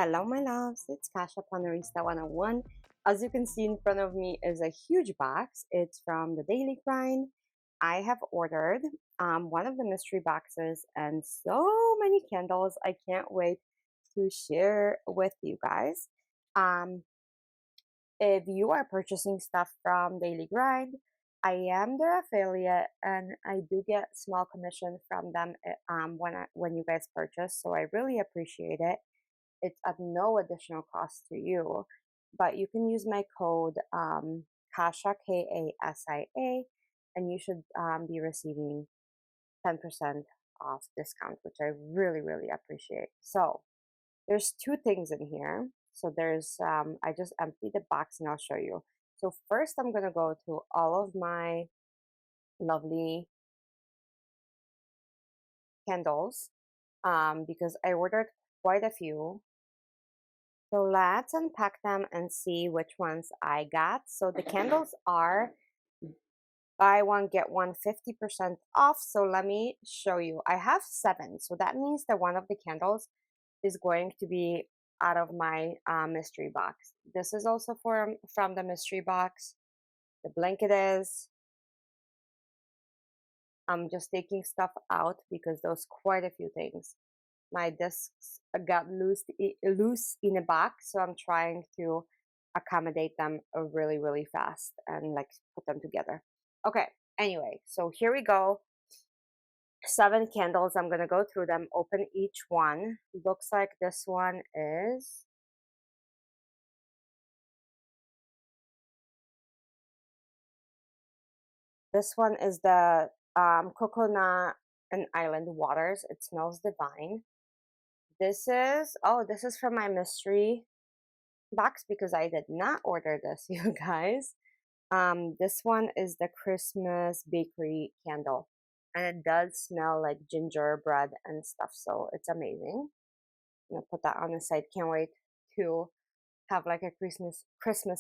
Hello, my loves. It's Kasha Panorista 101. As you can see in front of me is a huge box. It's from the Daily Grind. I have ordered one of the mystery boxes and so many candles. I can't wait to share with you guys. Um, if you are purchasing stuff from Daily Grind, I am their affiliate and I do get small commission from them when you guys purchase. So I really appreciate it. It's at no additional cost to you, but you can use my code Kasha KASIA, and you should be receiving 10% off discount, which I really appreciate. So there's two things in here. So there's I just emptied the box and I'll show you. So first I'm gonna go to all of my lovely candles because I ordered quite a few. So let's unpack them and see which ones I got. So the candles are buy one, get one 50% off. So let me show you. I have 7. So that means that one of the candles is going to be out of my mystery box. This is also from the mystery box. The blanket is. I'm just taking stuff out because there's quite a few things. My discs got loose in a box, so I'm trying to accommodate them really fast and like put them together. Okay, anyway, so here we go. 7 candles. I'm gonna go through them, open each one. Looks like this one is the coconut and island waters. It smells divine. This is from my mystery box because I did not order this, you guys. This one is the Christmas bakery candle, and it does smell like gingerbread and stuff, so it's amazing. I'm gonna put that on the side. Can't wait to have like a Christmas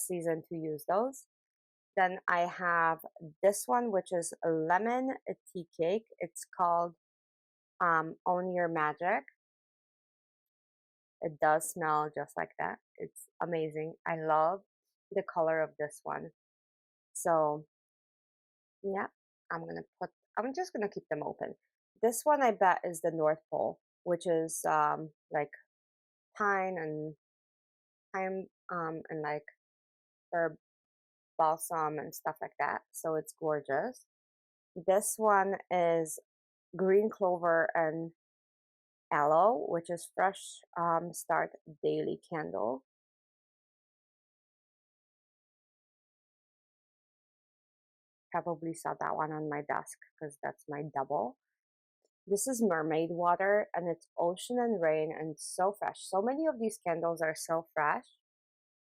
season to use those. Then I have this one, which is a lemon tea cake. It's called Own Your Magic. It does smell just like that. It's amazing. I love the color of this one. So yeah, I'm just gonna keep them open. This one I bet is the North Pole, which is like pine and like herb balsam and stuff like that. So it's gorgeous. This one is green clover and aloe, which is fresh start daily candle. Probably saw that one on my desk because that's my double. This is mermaid water and it's ocean and rain and so fresh. So many of these candles are so fresh.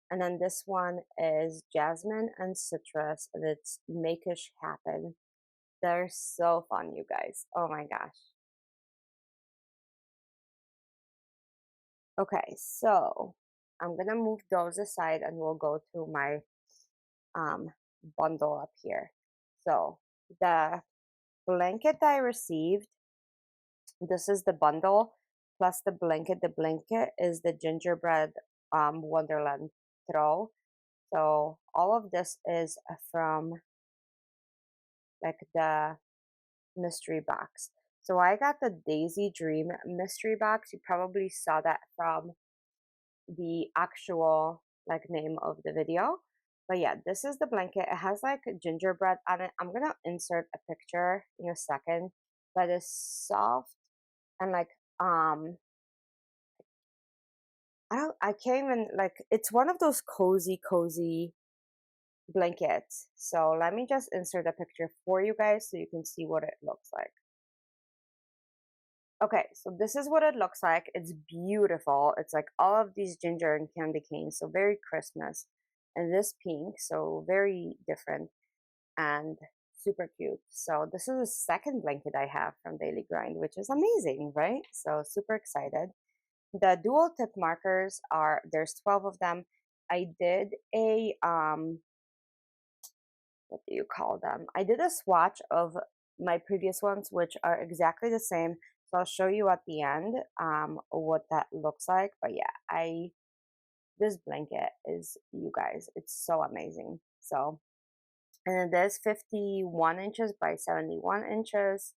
And then this one is jasmine and citrus and it's Make-ish Happen. They're so fun, you guys. Oh my gosh. Okay, so I'm gonna move those aside and we'll go to my um, bundle up here. So the blanket I received, this is the bundle plus the blanket. The blanket is the gingerbread Wonderland throw. So all of this is from like the mystery box. So I got the Daisy Dream mystery box. You probably saw that from the actual like name of the video. But yeah, this is the blanket. It has like gingerbread on it. I'm gonna insert a picture in a second, but it's soft and like I can't even like it's one of those cozy blankets. So let me just insert a picture for you guys so you can see what it looks like. Okay, so this is what it looks like. It's beautiful. It's like all of these ginger and candy canes, so very Christmas. And this pink, so very different and super cute. So this is the second blanket I have from Daily Grind, which is amazing, right? So super excited. The dual tip markers there's 12 of them. I did a what do you call them? I did a swatch of my previous ones, which are exactly the same. So I'll show you at the end what that looks like. But yeah, this blanket is, you guys, it's so amazing. So, and it is 51 inches by 71 inches.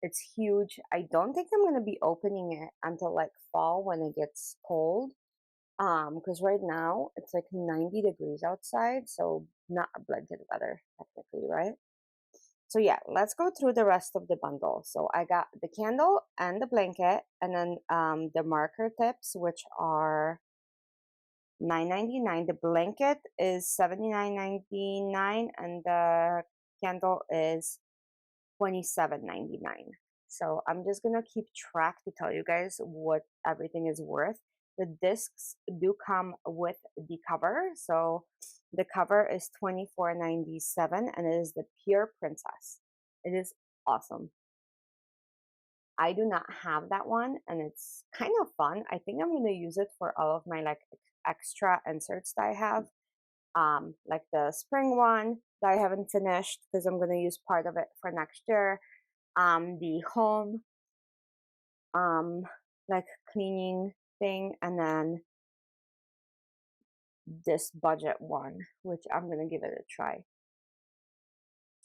It's huge. I don't think I'm gonna be opening it until like fall when it gets cold. Because right now it's like 90 degrees outside, so not a blanket weather technically, right? So yeah, let's go through the rest of the bundle. So I got the candle and the blanket, and then the marker tips, which are $9.99. The blanket is $79.99, and the candle is $27.99. So I'm just gonna keep track to tell you guys what everything is worth. The discs do come with the cover. So the cover is $24.97, and it is the Pure Princess. It is awesome. I do not have that one, and it's kind of fun. I think I'm gonna use it for all of my like extra inserts that I have. Like the spring one that I haven't finished because I'm gonna use part of it for next year. The home like cleaning thing, and then this budget one, which I'm gonna give it a try.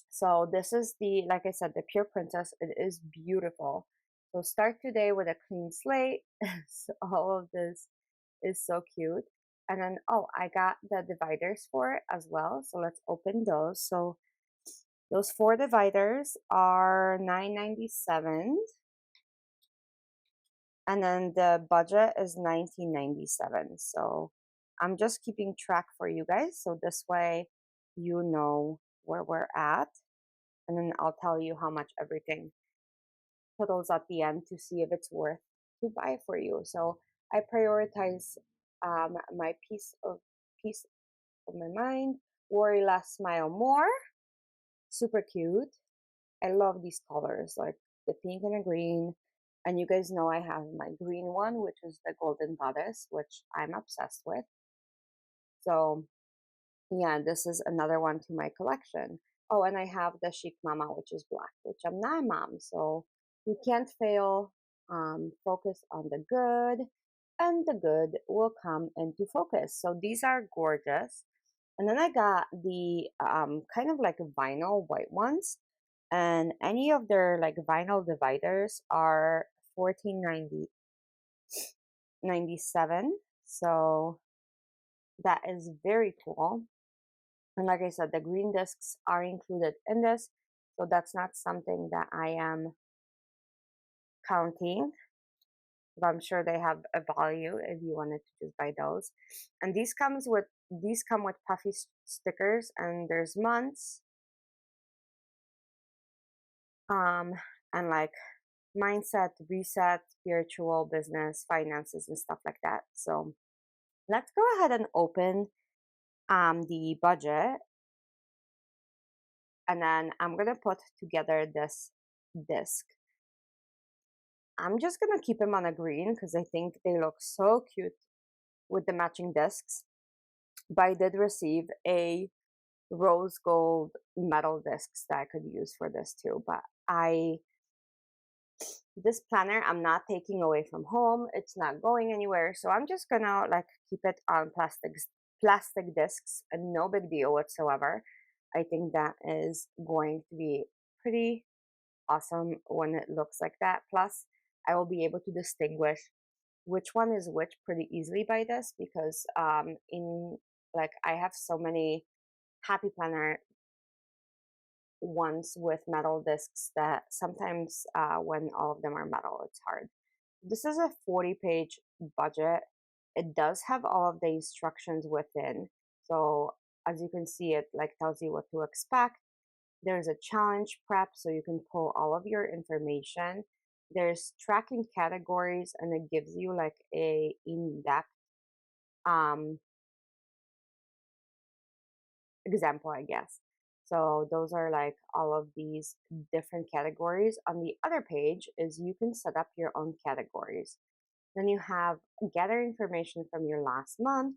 So this is the, like I said, the Pure Princess. It is beautiful. So start today with a clean slate. So all of this is so cute. And then, oh, I got the dividers for it as well. So let's open those. So those 4 dividers are $9.97. And then the budget is $19.97. So I'm just keeping track for you guys. So this way you know where we're at. And then I'll tell you how much everything totals at the end to see if it's worth to buy for you. So I prioritize my peace of my mind, worry less, smile more. Super cute. I love these colors, like the pink and the green. And you guys know I have my green one, which is the Golden Goddess, which I'm obsessed with. So yeah, this is another one to my collection. Oh, and I have the Chic Mama, which is black, which I'm not a mom, so you can't fail. Focus on the good, and the good will come into focus. So these are gorgeous. And then I got the kind of like vinyl white ones, and any of their like vinyl dividers are 14.97. So that is very cool. And like I said, the green discs are included in this, so that's not something that I am counting. But I'm sure they have a value if you wanted to just buy those. And these come with puffy stickers, and there's months, um, and like mindset, reset, spiritual, business, finances, and stuff like that. So let's go ahead and open the budget, and then I'm gonna put together this disc. I'm just gonna keep them on a green because I think they look so cute with the matching discs. But I did receive a rose gold metal discs that I could use for this too. But this planner I'm not taking away from home. It's not going anywhere. So I'm just gonna like keep it on plastic discs, and no big deal whatsoever. I think that is going to be pretty awesome when it looks like that. Plus, I will be able to distinguish which one is which pretty easily by this, because in like I have so many happy planner ones with metal discs that sometimes when all of them are metal, it's hard. This is a 40-page budget. It does have all of the instructions within. So as you can see, it like tells you what to expect. There's a challenge prep, so you can pull all of your information. There's tracking categories, and it gives you like a in-depth um, example, I guess. So those are like all of these different categories. On the other page is you can set up your own categories. Then you have gather information from your last month.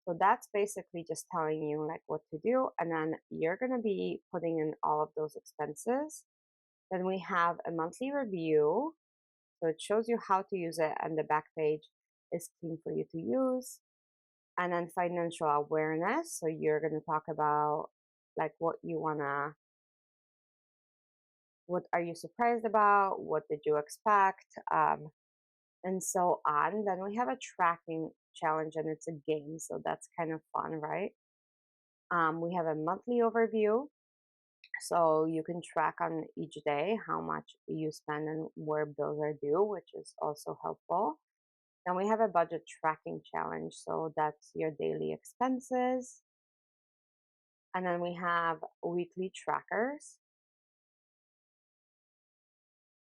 So that's basically just telling you like what to do. And then you're going to be putting in all of those expenses. Then we have a monthly review. So it shows you how to use it, and the back page is keen for you to use. And then financial awareness. So you're going to talk about like what you want to, what are you surprised about? What did you expect? And so on. Then we have a tracking challenge, and it's a game. So that's kind of fun, right? We have a monthly overview. So you can track on each day how much you spend and where bills are due, which is also helpful. Then we have a budget tracking challenge. So that's your daily expenses. And then we have weekly trackers.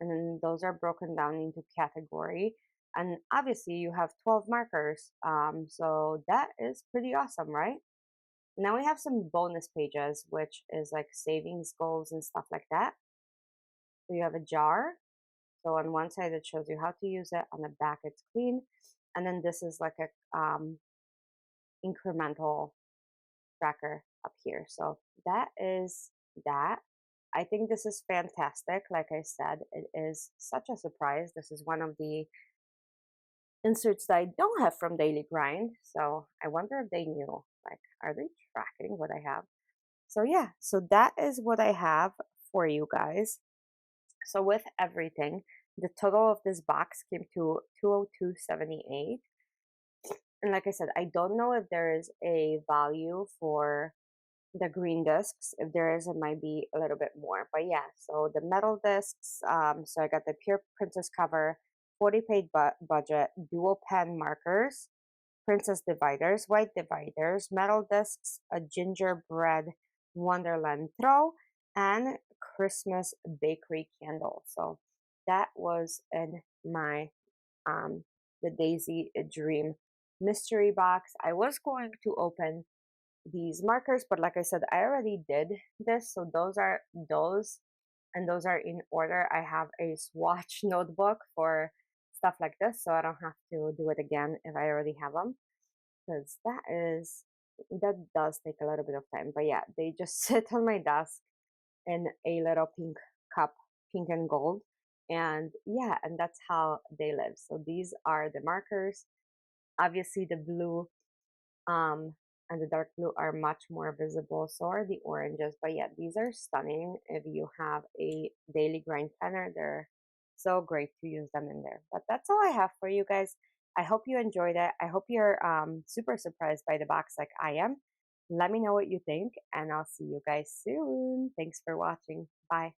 And then those are broken down into category. And obviously you have 12 markers. So that is pretty awesome, right? Now we have some bonus pages, which is like savings goals and stuff like that. So you have a jar. So on one side it shows you how to use it. On the back it's clean. And then this is like a incremental tracker up here. So that is that. I think this is fantastic. Like I said, it is such a surprise. This is one of the inserts that I don't have from Daily Grind. So I wonder if they knew. Like, are they tracking what I have? So yeah, so that is what I have for you guys. So with everything, the total of this box came to 202.78. And like I said, I don't know if there is a value for the green discs. If there is, it might be a little bit more. But yeah, so the metal discs. So I got the pure princess cover, 40 page budget, dual pen markers, princess dividers, white dividers, metal discs, a gingerbread wonderland throw, and Christmas bakery candle. So that was in my the Daisy Dream mystery box. I was going to open these markers, but like I said, I already did this. So those are those, and those are in order. I have a swatch notebook for stuff like this, so I don't have to do it again if I already have them, because that does take a little bit of time. But yeah, they just sit on my desk in a little pink cup, pink and gold. And yeah, and that's how they live. So these are the markers. Obviously the blue um, and the dark blue are much more visible. So are the oranges. But yeah, these are stunning. If you have a daily grind planner, they're so great to use them in there. But that's all I have for you guys. I hope you enjoyed it. I hope you're super surprised by the box like I am. Let me know what you think, and I'll see you guys soon. Thanks for watching. Bye.